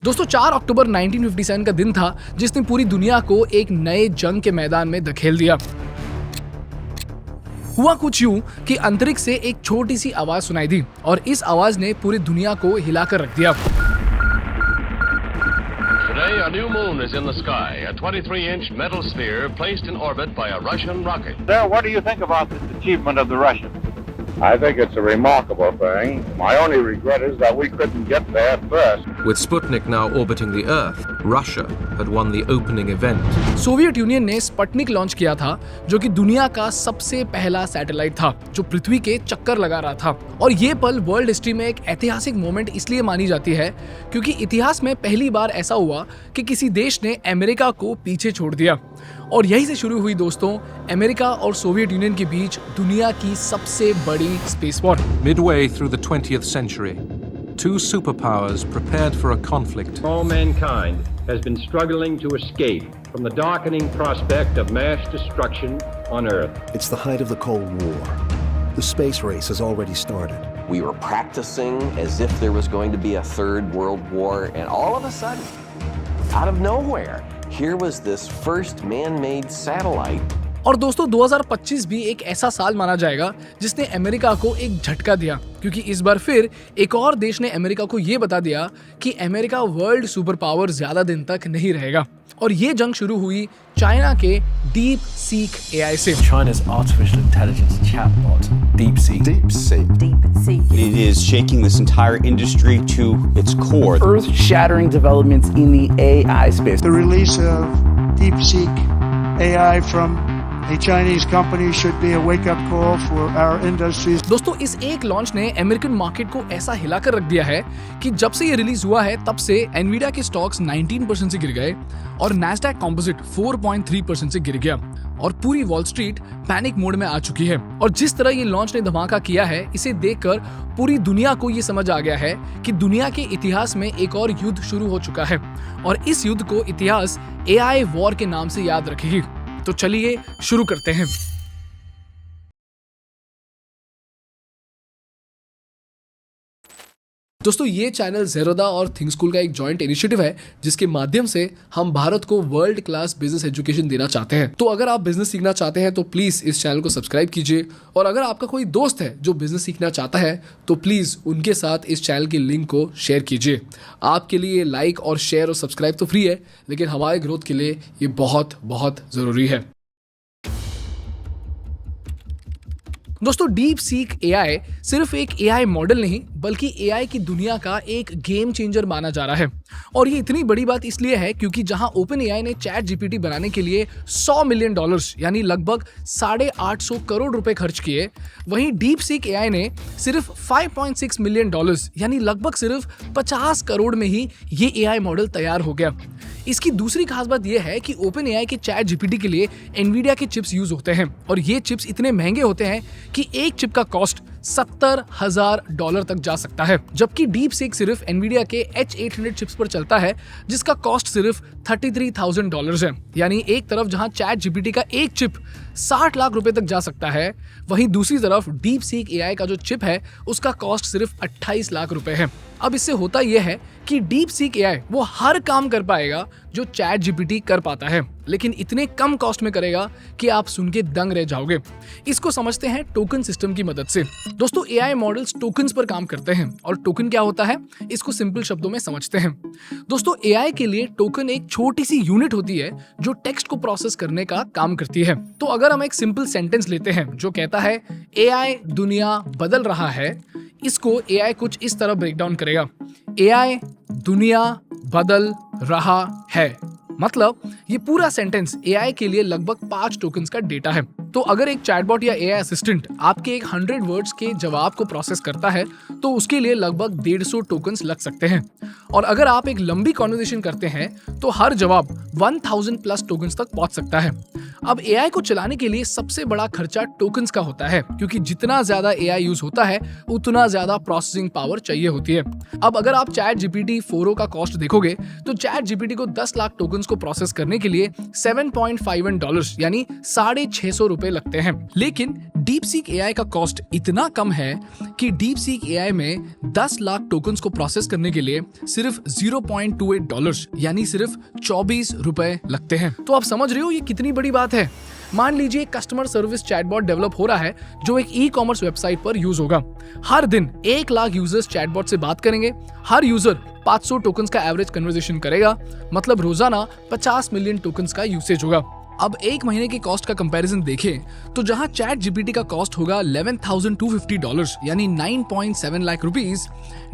दोस्तों 4 अक्टूबर 1957 का दिन था जिसने पूरी दुनिया को एक नए जंग के मैदान में धकेल दिया। हुआ कुछ यूं कि अंतरिक्ष से एक छोटी सी आवाज सुनाई दी और इस आवाज ने पूरी दुनिया को हिलाकर रख दिया। Today, a new moon is in the sky, a 23-inch metal sphere placed in orbit by a Russian rocket. Sir, what do you think about this achievement of the Russians? I think it's a remarkable thing. My only regret is that we couldn't get there first. With Sputnik now orbiting the Earth, Russia had won the opening event. Soviet union ने Sputnik launch किया था, जो कि दुनिया का सबसे पहला satellite था जो पृथ्वी के चक्कर लगा रहा था। और ये पल वर्ल्ड हिस्ट्री में एक ऐतिहासिक मोमेंट इसलिए मानी जाती है क्योंकि इतिहास में पहली बार ऐसा हुआ कि किसी देश ने अमेरिका को पीछे छोड़ दिया। और यहीं से शुरू हुई दोस्तों अमेरिका और सोवियत यूनियन के बीच दुनिया की सबसे बड़ी space war. Midway through the 20th century, two superpowers prepared for a conflict. All mankind has been struggling to escape from the darkening prospect of mass destruction on Earth. It's the height of the Cold War. The space race has already started. We were practicing as if there was going to be a third world war, and all of a sudden, out of nowhere, here was this first man-made satellite. और दोस्तों 2025 भी एक ऐसा साल माना जाएगा जिसने America को एक झटका दिया, क्योंकि इस बार फिर एक और देश ने अमेरिका को ये बता दिया कि अमेरिका वर्ल्ड सुपर पावर ज्यादा दिन तक नहीं रहेगा। और ये जंग शुरू हुई चाइना के डीप सीक एआई से। China's artificial intelligence chatbot, DeepSeek. DeepSeek. It is shaking this entire industry to its core. Earth-shattering developments in the AI space. The release of DeepSeek AI from a Chinese company should be a wake-up call for our industries. दोस्तों इस एक launch ने American market को ऐसा हिलाकर रख दिया है कि जब से ये रिलीज हुआ है तब से एनवीडिया के स्टॉक्स 19% से गिर गए और नैस्डैक कंपोजिट 4.3% से गिर गया और पूरी वॉल स्ट्रीट पैनिक मोड में आ चुकी है। और जिस तरह ये लॉन्च ने धमाका किया है, इसे देखकर पूरी दुनिया को ये समझ आ गया है कि दुनिया के इतिहास में एक और युद्ध शुरू हो चुका है और इस युद्ध को इतिहास एआई वॉर के नाम से याद रखेगी। तो चलिए शुरू करते हैं। दोस्तों ये चैनल ज़ेरोदा और थिंक स्कूल का एक जॉइंट इनिशिएटिव है जिसके माध्यम से हम भारत को वर्ल्ड क्लास बिजनेस एजुकेशन देना चाहते हैं। तो अगर आप बिजनेस सीखना चाहते हैं तो प्लीज़ इस चैनल को सब्सक्राइब कीजिए और अगर आपका कोई दोस्त है जो बिजनेस सीखना चाहता है तो प्लीज़ उनके साथ इस चैनल की लिंक को शेयर कीजिए। आपके लिए लाइक और शेयर और सब्सक्राइब तो फ्री है, लेकिन हमारे ग्रोथ के लिए ये बहुत बहुत ज़रूरी है। दोस्तों डीप सीक एआई सिर्फ एक एआई मॉडल नहीं बल्कि एआई की दुनिया का एक गेम चेंजर माना जा रहा है। और ये इतनी बड़ी बात इसलिए है क्योंकि जहां ओपन एआई ने चैट जीपीटी बनाने के लिए $100 मिलियन यानी लगभग 850 करोड़ रुपए खर्च किए, वहीं डीप सीक एआई ने सिर्फ $5.6 मिलियन यानी लगभग सिर्फ 50 करोड़ में ही ये एआई मॉडल तैयार हो गया। इसकी दूसरी खास बात यह है कि ओपन एआई के चैट जीपीटी के लिए एनवीडिया के चिप्स यूज होते हैं और ये चिप्स इतने महंगे होते हैं कि एक चिप का कॉस्ट $70,000 तक जा सकता है, जबकि डीप सीक सिर्फ एनवीडिया के H800 चिप्स पर चलता है जिसका कॉस्ट सिर्फ $33,000 है। यानी एक तरफ जहां चैट जीपीटी का एक चिप 60 लाख रुपए तक जा सकता है, वहीं दूसरी तरफ डीप सीक एआई का जो चिप है उसका कॉस्ट सिर्फ 28 लाख रुपए है। अब इससे होता यह है कि डीप सीक एआई वो हर काम कर पाएगा जो चैट जीपीटी कर पाता है, लेकिन इतने कम कॉस्ट में करेगा कि आप सुन के दंग रह जाओगे। इसको समझते हैं टोकन सिस्टम की मदद से। दोस्तों एआई मॉडल्स टोकन्स पर काम करते हैं और टोकन क्या होता है इसको सिंपल शब्दों में समझते हैं। दोस्तों एआई के लिए टोकन एक छोटी सी यूनिट होती है जो टेक्स्ट को प्रोसेस करने का काम करती है। तो अगर हम एक सिंपल सेंटेंस लेते हैं जो कहता है एआई दुनिया बदल रहा है, इसको एआई कुछ इस तरह ब्रेक डाउन करेगा। एआई दुनिया बदल रहा है मतलब ये पूरा सेंटेंस एआई के लिए लगभग 5 टोकन्स का डेटा है। तो अगर एक चैटबॉट या एआई असिस्टेंट आपके एक 100 वर्ड्स के जवाब को प्रोसेस करता है तो उसके लिए लगभग 150 टोकन्स लग सकते हैं। और अगर आप एक लंबी कॉन्वर्सेशन करते हैं तो हर जवाब 1000 प्लस टोकन्स तक पहुंच सकता है। अब एआई को चलाने के लिए सबसे बड़ा खर्चा टोकन्स का होता है, क्योंकि जितना ज्यादा एआई यूज होता है उतना ज्यादा प्रोसेसिंग पावर चाहिए होती है। अब अगर आप चैट जीपीटी 4o का कॉस्ट देखोगे तो चैट जीपीटी को 10 लाख टोकन्स को प्रोसेस करने के लिए $7.51 यानी $650 रुपए लगते हैं। लेकिन DeepSeek AI का कॉस्ट इतना कम है कि DeepSeek AI में 10 लाख टोकन्स को प्रोसेस करने के लिए सिर्फ $0.28 यानी सिर्फ 24 रुपए लगते हैं। तो आप समझ रहे हो ये कितनी बड़ी बात है। मान लीजिए कस्टमर सर्विस चैटबॉट डेवलप हो रहा है जो एक ई-कॉमर्स वेबसाइट पर यूज होगा। हर दिन 1 लाख यूजर्स चैटबॉट से बात करेंगे। हर यूजर 500 टोकन्स का एवरेज कन्वर्सेशन करेगा, मतलब रोजाना 50 मिलियन टोकन्स का यूसेज होगा। अब एक महीने की कॉस्ट का कंपैरिजन देखें तो जहां चैट जीपीटी का कॉस्ट होगा $11,250 यानी 9.7 लाख रुपीस,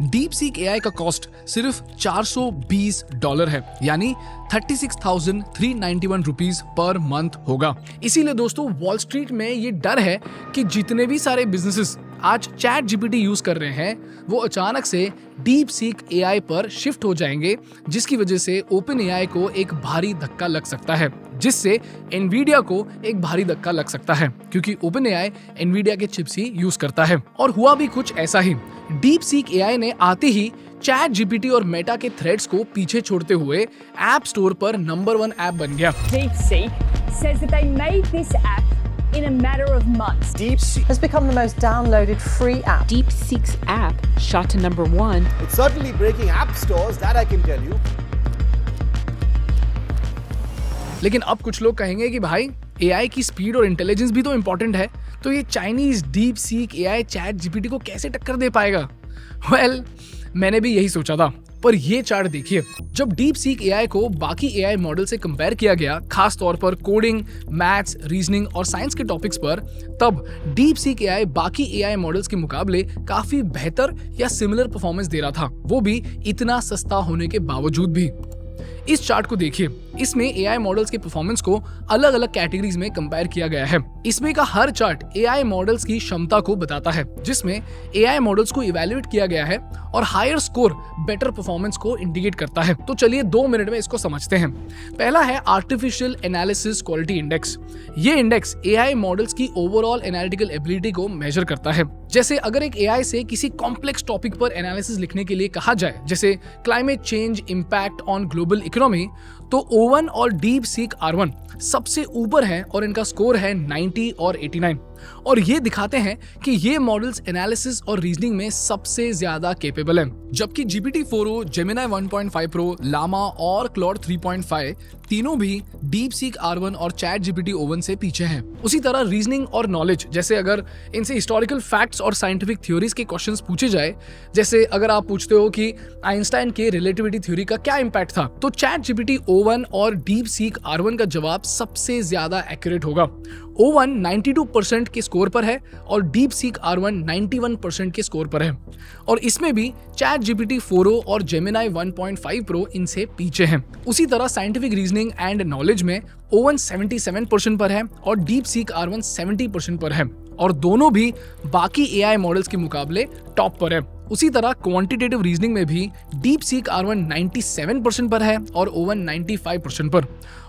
DeepSeek AI का कॉस्ट सिर्फ $420 है यानी 36,391 रुपीस पर मंथ होगा। इसीलिए दोस्तों वॉल स्ट्रीट में ये डर है कि जितने भी सारे बिजनेसेस आज चैट जीपीटी यूज कर रहे हैं वो अचानक से DeepSeek AI पर शिफ्ट हो जाएंगे, जिसकी वजह से OpenAI को एक भारी धक्का लग सकता है, जिससे Nvidia को एक भारी धक्का लग सकता है क्योंकि OpenAI Nvidia के चिप्स ही यूज करता है। और हुआ भी कुछ ऐसा ही। DeepSeek AI ने आते ही चैट जीपीटी और मेटा के थ्रेड्स को पीछे छोड़ते हुए ऐप स्टोर पर नंबर 1 ऐप बन गया। DeepSeek says that they made this app in a matter of months. DeepSeek has become the most downloaded free app. DeepSeek's app shot to number 1. It's certainly breaking app stores, that I can tell you. लेकिन अब कुछ लोग कहेंगे कि भाई AI की speed और intelligence भी तो इम्पोर्टेंट है, तो ये Chinese DeepSeek AI chat GPT को कैसे टक्कर दे पाएगा? वेल, मैंने भी यही सोचा था, पर ये चार्ट देखिए। जब DeepSeek AI को बाकी AI मॉडल से कंपेयर किया गया, खास तौर पर कोडिंग, मैथ्स, रीजनिंग और साइंस के टॉपिक्स पर, तब DeepSeek AI बाकी AI मॉडल्स के मुकाबले काफी बेहतर या सिमिलर परफॉर्मेंस दे रहा था, वो भी इतना सस्ता होने के बावजूद भी। इस चार्ट को देखिए, इसमें AI मॉडल्स के परफॉर्मेंस को अलग अलग कैटेगरीज में कंपेयर किया गया है। इसमें का हर चार्ट AI मॉडल्स की क्षमता को बताता है, जिसमें AI मॉडल्स को इवैल्यूएट किया गया है और हायर स्कोर बेटर परफॉर्मेंस को इंडिकेट करता है। तो चलिए 2 मिनट में इसको समझते हैं। पहला है आर्टिफिशियल एनालिसिस क्वालिटी इंडेक्स। ये इंडेक्स AI मॉडल्स की ओवरऑल एनालिटिकल एबिलिटी को मेजर करता है। जैसे अगर एक AI से किसी कॉम्प्लेक्स टॉपिक पर एनालिसिस लिखने के लिए कहा जाए, जैसे climate change impact on global economy, तो O1 और DeepSeek R1 सबसे ऊपर हैं और इनका स्कोर है 90 और 89। और ये दिखाते हैं कि ये मॉडल्स एनालिसिस और रीजनिंग में सबसे ज्यादा कैपेबल हैं। जबकि GPT-4o, Gemini 1.5 Pro, Llama और Claude 3.5 तीनों भी DeepSeek R1 और ChatGPT O1 से पीछे हैं। उसी तरह रीजनिंग और नॉलेज, जैसे अगर इनसे हिस्टोरिकल फैक्ट्स और साइंटिफिक थ्योरीज के क्वेश्चंस पूछे जाए, जैसे अगर आप पूछते हो कि आइंस्टाइन के रिलेटिविटी थ्योरी का क्या इंपैक्ट था, तो ChatGPT O1 और DeepSeek R1 का जवाब सबसे ज्यादा एक्यूरेट होगा। O1 92% के स्कोर पर है और DeepSeek R1 91% के स्कोर पर है। और इसमें भी ChatGPT 4o और Gemini 1.5 Pro इनसे पीछे हैं। उसी तरह साइंटिफिक रीजनिंग एंड नॉलेज में O1 77% पर है और DeepSeek R1 70% पर है, और दोनों भी बाकी AI मॉडल्स के मुकाबले टॉप पर है। उसी तरह क्वांटिटेटिव रीजनिंग में भी DeepSeek R1 97% पर है और O1 95% पर,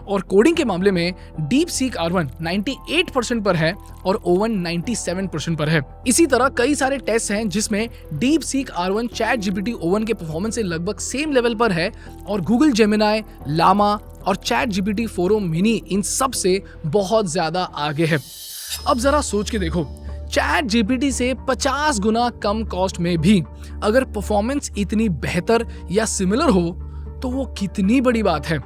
और कोडिंग के मामले में DeepSeek R1 98% पर है और O1 97% पर है। इसी तरह कई सारे टेस्ट हैं जिसमें DeepSeek R1 ChatGPT O1 के परफॉर्मेंस से लगभग सेम लेवल पर है, और Google Gemini, Llama और ChatGPT 4o mini इन सब से बहुत ज्यादा आगे है। अब जरा सोच के देखो, ChatGPT से 50 गुना कम कॉस्ट में भी अगर परफॉर्मेंस इतनी बेहतर या सिमिलर हो तो वो कितनी बड़ी बात है।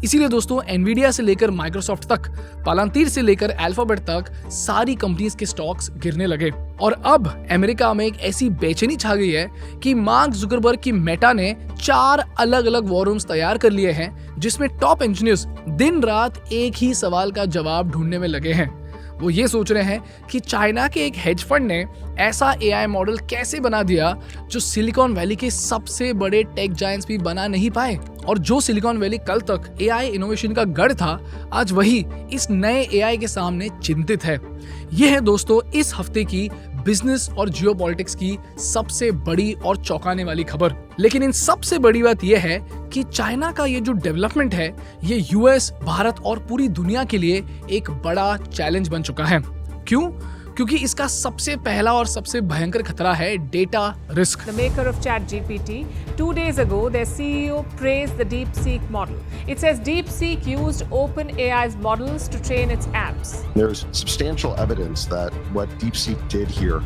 इसीलिए दोस्तों Nvidia से लेकर Microsoft तक, पालांतीर से लेकर Alphabet तक सारी कंपनीज के स्टॉक्स गिरने लगे। और अब अमेरिका में एक ऐसी बेचैनी छा गई है कि मार्क जुकरबर्ग की मेटा ने 4 अलग अलग वॉर रूम्स तैयार कर लिए हैं, जिसमें टॉप इंजीनियर्स दिन रात एक ही सवाल का जवाब ढूंढने में लगे हैं। वो ये सोच रहे हैं कि चाइना के एक हेज फंड ने ऐसा AI मॉडल कैसे बना दिया जो सिलिकॉन वैली के सबसे बड़े टेक जायंट्स भी बना नहीं पाए, और जो सिलिकॉन वैली कल तक AI इनोवेशन का गढ़ था, आज वही इस नए AI के सामने चिंतित है। यह है दोस्तों इस हफ्ते की बिजनेस और जियोपॉलिटिक्स की सबसे बड़ी और चौंकाने वाली खबर। लेकिन इन सबसे बड़ी बात यह है कि चाइना का ये जो डेवलपमेंट है, ये US, भारत और पूरी दुनिया के लिए एक बड़ा चैलेंज बन चुका है। क्यों? क्योंकि इसका सबसे पहला और सबसे भयंकर खतरा है data risk. The maker of ChatGPT, 2 days ago, their CEO praised the DeepSeek model. It says DeepSeek used OpenAI's models to train its apps. There's substantial evidence that what DeepSeek did here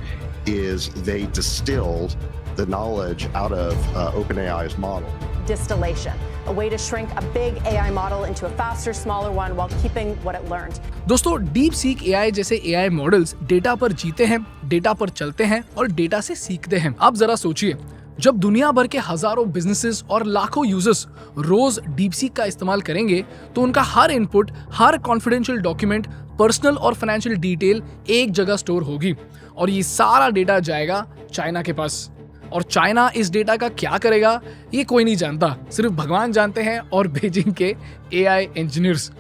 is they distilled the knowledge out of OpenAI's model. Distillation, a way to shrink a big AI model into a faster, smaller one while keeping what it learned. दोस्तों, DeepSeek AI जैसे AI models data पर जीते हैं, data पर चलते हैं और data से सीखते हैं। आप जरा सोचिए, जब दुनिया भर के हजारों बिजनेसेस और लाखों यूजर्स रोज DeepSeek का इस्तेमाल करेंगे, तो उनका हर इनपुट, हर कॉन्फिडेंशियल डॉक्यूमेंट, पर्सनल और फाइनेंशियल डिटेल एक जगह स्टोर होगी और ये सारा डेटा जाएगा चाइना के पास। और चाइना इस डेटा का क्या करेगा, ये कोई नहीं जानता, सिर्फ भगवान जानते हैं और बीजिंग के AI इंजीनियर्स।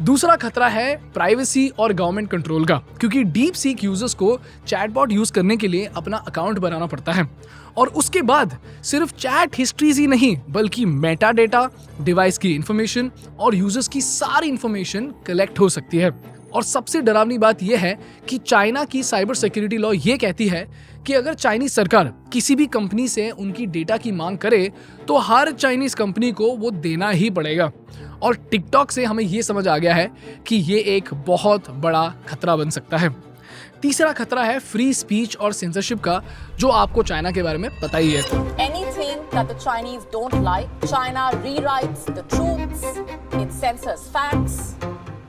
दूसरा खतरा है प्राइवेसी और गवर्नमेंट कंट्रोल का, क्योंकि DeepSeek यूजर्स को चैटबॉट यूज करने के लिए अपना अकाउंट बनाना पड़ता है और उसके बाद सिर्फ चैट हिस्ट्रीज ही नहीं बल्कि मेटा डेटा, डिवाइस की इंफॉर्मेशन और यूजर्स की सारी इंफॉर्मेशन कलेक्ट हो सकती है। और सबसे डरावनी बात यह है कि चाइना की साइबर सिक्योरिटी लॉ ये कहती है कि अगर चाइनीज सरकार किसी भी कंपनी से उनकी डेटा की मांग करे तो हर चाइनीज कंपनी को वो देना ही पड़ेगा। और टिकटॉक से हमें ये समझ आ गया है कि ये एक बहुत बड़ा खतरा बन सकता है। तीसरा खतरा है फ्री स्पीच और सेंसरशिप का, जो आपको चाइना के बारे में पता ही है। Anything that the Chinese don't like, China rewrites the truths, it censors facts,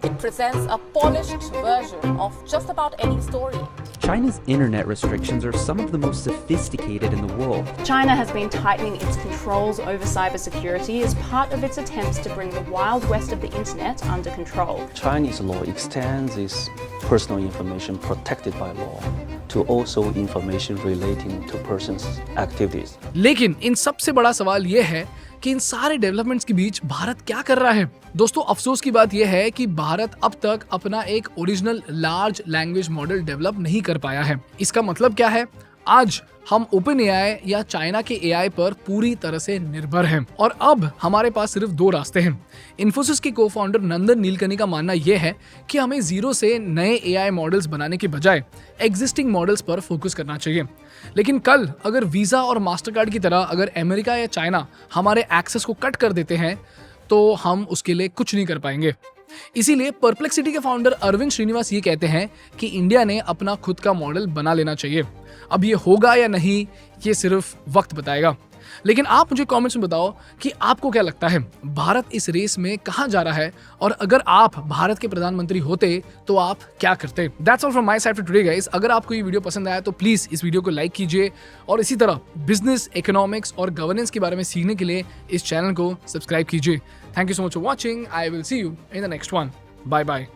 it presents a polished version of just about any story. China's internet restrictions are some of the most sophisticated in the world. China has been tightening its controls over cybersecurity as part of its attempts to bring the wild west of the internet under control. Chinese law extends its personal information protected by law to also information relating to persons' activities. लेकिन इन सबसे बड़ा सवाल ये है कि इन सारे developments के बीच भारत क्या कर रहा है। दोस्तों, अफसोस की बात यह है कि भारत अब तक अपना एक original large language model develop नहीं कर पाया है। इसका मतलब क्या है? आज हम OpenAI या चाइना के AI पर पूरी तरह से निर्भर हैं और अब हमारे पास सिर्फ 2 रास्ते हैं। इन्फोसिस के को-फाउंडर नंदन नीलकनी का मानना यह है कि हमें जीरो से नए AI मॉडल्स बनाने के बजाय एग्जिस्टिंग मॉडल्स पर फोकस करना चाहिए। लेकिन कल अगर वीजा और मास्टरकार्ड की तरह अगर अमेरिका या चाइना हमारे एक्सेस को कट कर देते हैं तो हम उसके लिए कुछ नहीं कर पाएंगे। इसीलिए परप्लेक्सिटी के फाउंडर अरविंद श्रीनिवास ये कहते हैं कि इंडिया ने अपना खुद का मॉडल बना लेना चाहिए। अब ये होगा या नहीं, ये सिर्फ वक्त बताएगा। लेकिन आप मुझे कमेंट्स में बताओ कि आपको क्या लगता है, भारत इस रेस में कहां जा रहा है और अगर आप भारत के प्रधानमंत्री होते तो आप क्या करते। That's all from my side for today guys. अगर आपको ये वीडियो पसंद आया तो प्लीज इस वीडियो को लाइक कीजिए और इसी तरह बिजनेस, इकोनॉमिक्स और गवर्नेंस के बारे में सीखने के लिए इस चैनल को सब्सक्राइब कीजिए। Thank you so much for watching. I will see you in the next one. Bye bye.